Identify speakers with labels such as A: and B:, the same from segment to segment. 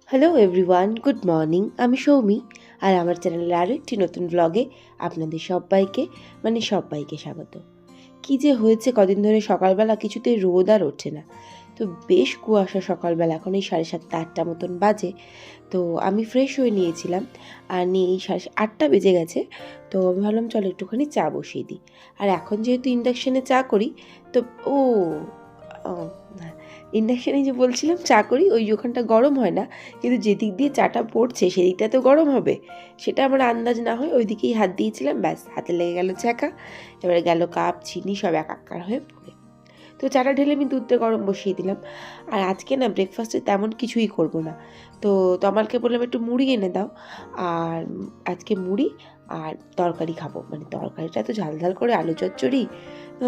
A: Hello everyone, good morning. আমি সৌমি, আর আমার চ্যানেলের আরও একটি নতুন ব্লগে আপনাদের সবাইকে স্বাগত। কি যে হয়েছে কদিন ধরে, সকালবেলা কিছুতেই রোদ আর ওঠে না। তো বেশ কুয়াশা সকালবেলা, এখন এই 7:30-8টা মতন বাজে। তো আমি ফ্রেশ হয়ে নিয়েছিলাম, আর নিয়ে এই 8:30 বেজে গেছে। তো আমি ভাবলাম চলো একটুখানি চা বসিয়ে দিই। আর এখন যেহেতু ইন্ডাকশানে চা করি, তো ও ইন্ডাকশানে যে বলছিলাম চা করি, ওই ওখানটা গরম হয় না, কিন্তু যেদিক দিয়ে চাটা পড়ছে সেদিকটা তো গরম হবে, সেটা আমার আন্দাজ না হয় ওই দিকেই হাত দিয়েছিলাম, ব্যাস হাতে লেগে গেল ছ্যাঁকা। এবারে গেল কাপ চিনি সব একাকার হয়ে পড়ে। তো চাটা ঢেলে আমি দুধটা গরম বসিয়ে দিলাম। আর আজকে না ব্রেকফাস্টে তেমন কিছুই করব না। তো তমালকে বললাম একটু মুড়ি এনে দাও, আর আজকে মুড়ি আর তরকারি খাবো, মানে তরকারিটা তো ঝাল ঝাল করে আলু চচ্চড়ি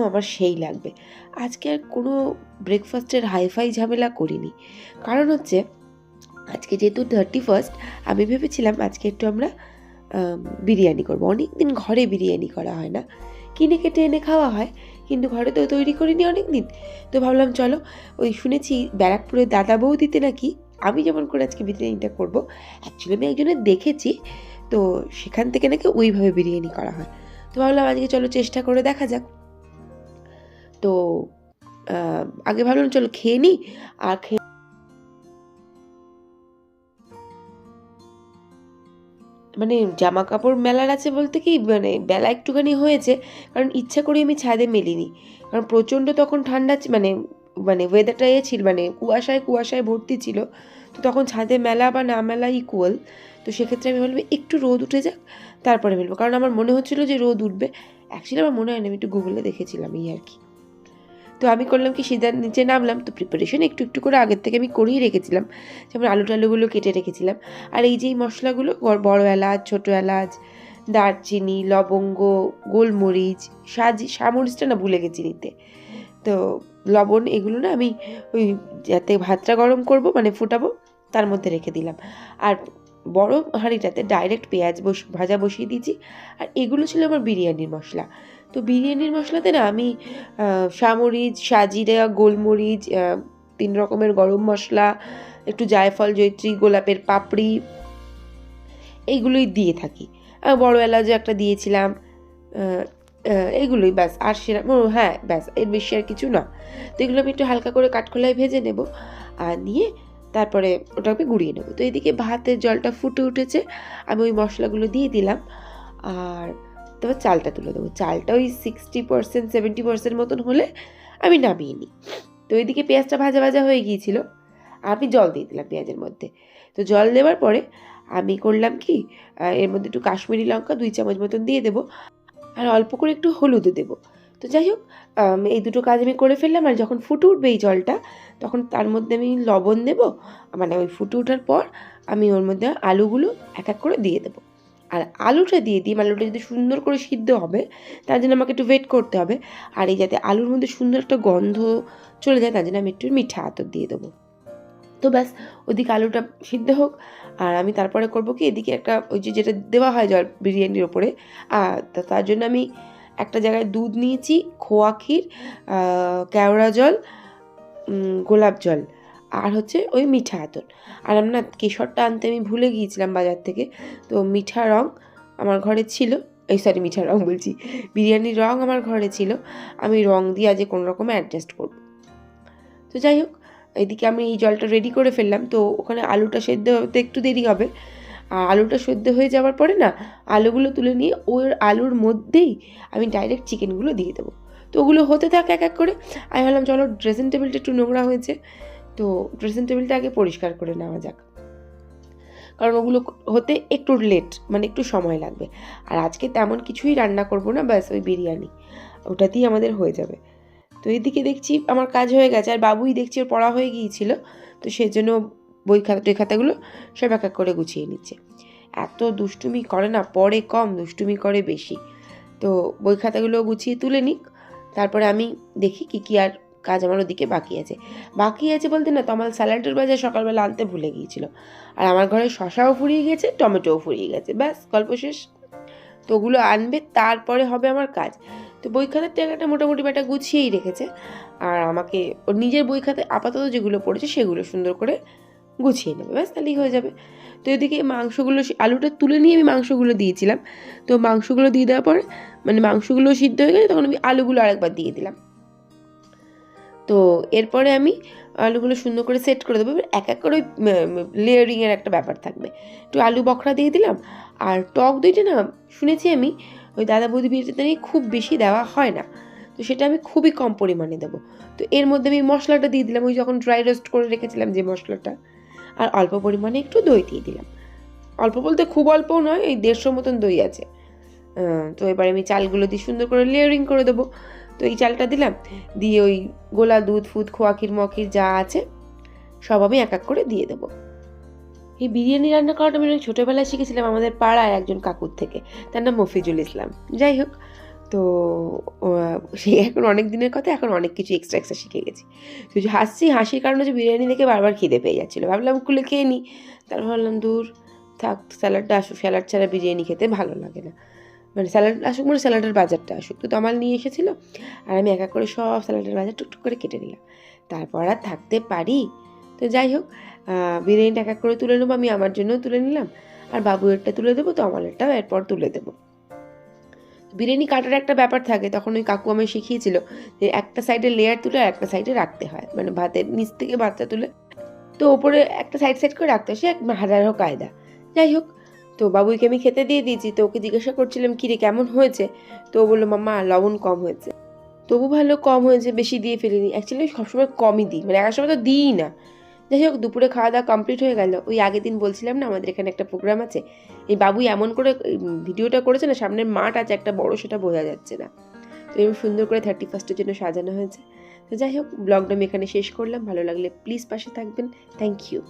A: আমার সেই লাগবে। আজকে আর কোনো ব্রেকফাস্টের হাইফাই ঝামেলা করিনি, কারণ হচ্ছে আজকে যেহেতু 31st, আমি ভেবেছিলাম আজকে একটু আমরা বিরিয়ানি করবো। অনেক দিন ঘরে বিরিয়ানি করা হয় না, কিনে কেটে এনে খাওয়া হয়, কিন্তু ঘরে তো তৈরি করিনি অনেক দিন। তো ভাবলাম চলো, ওই শুনেছি ব্যারাকপুরের দাদা বৌদিতে নাকি আমি যেমন করে আজকে বিরিয়ানিটা করবো, অ্যাকচুয়ালি আমি একজনের দেখেছি, তো সেখান থেকে নাকি ওইভাবে বিরিয়ানি করা হয়। তো ভাবলাম আজকে চলো চেষ্টা করে দেখা যাক। তো আগে ভাবলাম চলো খেয়ে নিই, আর মানে জামা কাপড় মেলার আছে বলতে কি, মানে বেলা একটুখানি হয়েছে, কারণ ইচ্ছা করে আমি ছাদে মেলিনি, কারণ প্রচণ্ড তখন ঠান্ডা, মানে মানে ওয়েদারটা ছিল, মানে কুয়াশায় কুয়াশায় ভর্তি ছিল। তো তখন ছাদে মেলা বা না মেলা ইকুয়াল। তো সেক্ষেত্রে আমি বলবো একটু রোদ উঠে যাক, তারপরে মেলবো, কারণ আমার মনে হচ্ছিলো যে রোদ উঠবে। অ্যাকচুয়ালি আমার মনে হয় না, আমি একটু গুগলে দেখেছিলাম এই আর কি। তো আমি করলাম কি, সিধার নিচে নামলাম, তো প্রিপারেশন একটু একটু করে আগের থেকে আমি করেই রেখেছিলাম, যেমন আলু টালুগুলো কেটে রেখেছিলাম। আর এই যে এই মশলাগুলো, বড় এলাচ, ছোটো এলাচ, দারচিনি, লবঙ্গ, গোলমরিচ, সামরিচটা না ভুলে গেছি নিতে, তো লবণ, এগুলো না আমি ওই যাতে ভাতটা গরম করব মানে ফুটাবো তার মধ্যে রেখে দিলাম। আর বড় হাঁড়িটাতে ডাইরেক্ট পেঁয়াজ ভাজা বসিয়ে দিয়েছি। আর এগুলো ছিল আমার বিরিয়ানির মশলা। তো বিরিয়ানির মশলাতে না আমি সামরিচ, সাজিরা, গোলমরিচ, 3 রকমের গরম মশলা, একটু জায়ফল, জয়িত্রী, গোলাপের পাপড়ি, এইগুলোই দিয়ে থাকি। বড় এলাচও একটা দিয়েছিলাম। এইগুলোই ব্যাস, আর সেরকম, হ্যাঁ ব্যাস, এর বেশি আর কিছু না। তো এগুলো আমি একটু হালকা করে কাঠখোলায় ভেজে নেব, আর নিয়ে তারপরে ওটাকে গুঁড়িয়ে নেব। তো এদিকে ভাতের জলটা ফুটে উঠেছে, আমি ওই মশলাগুলো দিয়ে দিলাম, আর তারপর চালটা তুলে দেবো। চালটা ওই 60% 70% মতন হলে আমি নামিয়ে নিই। তো এদিকে পেঁয়াজটা ভাজা ভাজা হয়ে গিয়েছিল, আমি জল দিয়ে দিলাম পেঁয়াজের মধ্যে। তো জল দেওয়ার পরে আমি করলাম কি, এর মধ্যে একটু কাশ্মীরি লঙ্কা 2 চামচ মতন দিয়ে দেবো, আর অল্প করে একটু হলুদও দেবো। তো যাই হোক, এই দুটো কাজ আমি করে ফেললাম। আর যখন ফুটে উঠবে এই জলটা, তখন তার মধ্যে আমি লবণ দেবো, মানে ওই ফুটে ওঠার পর আমি ওর মধ্যে আলুগুলো এক এক করে দিয়ে দেবো। আর আলুটা দিয়ে দিই, আলুটা যদি সুন্দর করে সিদ্ধ হবে, তার জন্য আমাকে একটু ওয়েট করতে হবে। আর এই যাতে আলুর মধ্যে সুন্দর একটা গন্ধ চলে যায়, তার জন্য আমি একটু মিঠা আতর দিয়ে দেবো। তো ব্যাস, ওদিকে আলুটা সিদ্ধ হোক, আর আমি তারপরে করবো কি, এদিকে একটা ওই যে যেটা দেওয়া হয় জল বিরিয়ানির ওপরে, তার জন্য আমি একটা জায়গায় দুধ নিয়েছি, খোয়া ক্ষীর, কেওড়া জল, গোলাপ জল, আর হচ্ছে ওই মিঠা আতর। আর আমি না কেশরটা আনতে আমি ভুলে গিয়েছিলাম বাজার থেকে, তো মিঠা রং আমার ঘরে ছিল, মিঠা রং বলছি, বিরিয়ানির রং আমার ঘরে ছিল, আমি রং দিয়ে আজ কোনো রকমে অ্যাডজাস্ট করব। তো যাই হোক, এদিকে আমি এই জলটা রেডি করে ফেললাম। তো ওখানে আলুটা সেদ্ধ হতে একটু দেরি হবে, আর আলুটা সেদ্ধ হয়ে যাওয়ার পরে না আলুগুলো তুলে নিয়ে ওই আলুর মধ্যেই আমি ডাইরেক্ট চিকেনগুলো দিয়ে দেবো। তো ওগুলো হতে থাকে এক এক করে। আমি ভাবলাম চলো, ড্রেসিং টেবিলটা একটু নোংরা হয়েছে, তো ড্রেসিং টেবিলটা আগে পরিষ্কার করে নেওয়া যাক, কারণ ওগুলো হতে একটু লেট, মানে একটু সময় লাগবে। আর আজকে তেমন কিছুই রান্না করব না, ব্যাস ওই বিরিয়ানি, ওটাতেই আমাদের হয়ে যাবে। তো এদিকে দেখছি আমার কাজ হয়ে গেছে, আর বাবুই দেখছি ওর পড়া হয়ে গিয়েছিল, তো সেজন্য খাতাগুলো সব এক এক করে গুছিয়ে নিচ্ছে। এত দুষ্টুমি করে না, পড়ে কম, দুষ্টুমি করে বেশি। তো বই খাতাগুলো গুছিয়ে তুলে নিক, তারপরে আমি দেখি কি আর কাজ আমার ওদিকে বাকি আছে বলতে না, তমাল স্যালাডের বাজার সকালবেলা আনতে ভুলে গিয়েছিল, আর আমার ঘরে শশাও ফুরিয়ে গেছে, টমেটোও ফুরিয়ে গেছে, ব্যাস গল্প শেষ। তো ওগুলো আনবে, তারপরে হবে আমার কাজ। তো বই খাতার জায়গাটা মোটামুটি ব্যাটা গুছিয়েই রেখেছে, আর আমাকে ওর নিজের বই খাতায় আপাতত যেগুলো পড়েছে সেগুলো সুন্দর করে গুছিয়ে নেবে, ব্যাস তাহলেই হয়ে যাবে। তো এদিকে মাংসগুলো, আলুটা তুলে নিয়ে আমি মাংসগুলো দিয়েছিলাম। তো মাংসগুলো দিয়ে দেওয়ার পরে মানে মাংসগুলো সিদ্ধ হয়ে গেছে, তখন আমি আলুগুলো আরেকবার দিয়ে দিলাম। তো এরপরে আমি আলুগুলো সুন্দর করে সেট করে দেবো। এক এক করে ওই লেয়ারিংয়ের একটা ব্যাপার থাকবে। একটু আলু বখরা দিয়ে দিলাম। আর টক দইটা না শুনেছি আমি ওই দাদা বৌদি বিয়েতে নিয়ে খুব বেশি দেওয়া হয় না, তো সেটা আমি খুবই কম পরিমাণে দেবো। তো এর মধ্যে আমি মশলাটা দিয়ে দিলাম, ওই যখন ড্রাই রোস্ট করে রেখেছিলাম যে মশলাটা, আর অল্প পরিমাণে একটু দই দিয়ে দিলাম। অল্প বলতে খুব অল্পও নয়, এই 150 মতন দই আছে। তো এবারে আমি চালগুলো দিয়ে সুন্দর করে লেয়ারিং করে দেবো। তো এই চালটা দিলাম, দিয়ে ওই গোলা দুধ ফুদ খোয়া ক্ষীর মখির যা আছে সব আমি এক এক করে দিয়ে দেবো। এই বিরিয়ানি রান্না করাটা আমি অনেক ছোটোবেলায় শিখেছিলাম আমাদের পাড়ায় একজন কাকুর থেকে, তার নাম মফিজুল ইসলাম। যাই হোক, তো সে এখন অনেক দিনের কথা, এখন অনেক কিছু এক্সট্রা শিখে গেছি। তো হাসির কারণে যে বিরিয়ানি দেখে বারবার খিদে পেয়ে যাচ্ছিলো, ভাবলাম খুলে খেয়ে নিই। তারপর ভাবলাম দূর থাক, স্যালাডটা আসুক, স্যালাড ছাড়া বিরিয়ানি খেতে ভালো লাগে না। মানে স্যালাড আসুক, মানে স্যালাডের বাজারটা আসুক। তো তমাল নিয়ে এসেছিলো, আর আমি এক এক করে সব স্যালাডের বাজার টুকটুক করে কেটে নিলাম। তারপর আর থাকতে পারি। তো যাই হোক, বিরিয়ানিটা এক এক করে তুলে নেবো। আমি আমার জন্যও তুলে নিলাম, আর বাবুয়েরটা তুলে দেবো, তো আমারটাও এরপর তুলে দেবো। বিরিয়ানি কাটার একটা ব্যাপার থাকে, তখন ওই কাকু আমায় শিখিয়েছিল যে একটা সাইডে লেয়ার তুলে আর একটা সাইডে রাখতে হয়, মানে ভাতের নিচ থেকে ভাতটা তুলে তো ওপরে একটা সাইড করে রাখতে হয়, সে এক হাজারো কায়দা। যাই হোক, তো বাবুইকে আমি খেতে দিয়ে দিয়েছি। তো ওকে জিজ্ঞাসা করছিলাম কিরে কেমন হয়েছে, তো ও বললো মাম্মা লবণ কম হয়েছে। তবু ভালো কম হয়েছে, বেশি দিয়ে ফেলিনি। অ্যাকচুয়ালি সবসময় কমই দিই, মানে একার সময় তো দিই না। যাই হোক, দুপুরে খাওয়া দাওয়া কমপ্লিট হয়ে গেল। ওই আগের দিন বলছিলাম না আমাদের এখানে একটা প্রোগ্রাম আছে, এই বাবুই এমন করে ভিডিওটা করেছে না, সামনের মাঠ আছে একটা বড়, সেটা বোঝা যাচ্ছে না। তো এরকম সুন্দর করে 31st জন্য সাজানো হয়েছে। তো যাই হোক, ব্লগটা আমি এখানে শেষ করলাম। ভালো লাগলে প্লিজ পাশে থাকবেন। Thank you.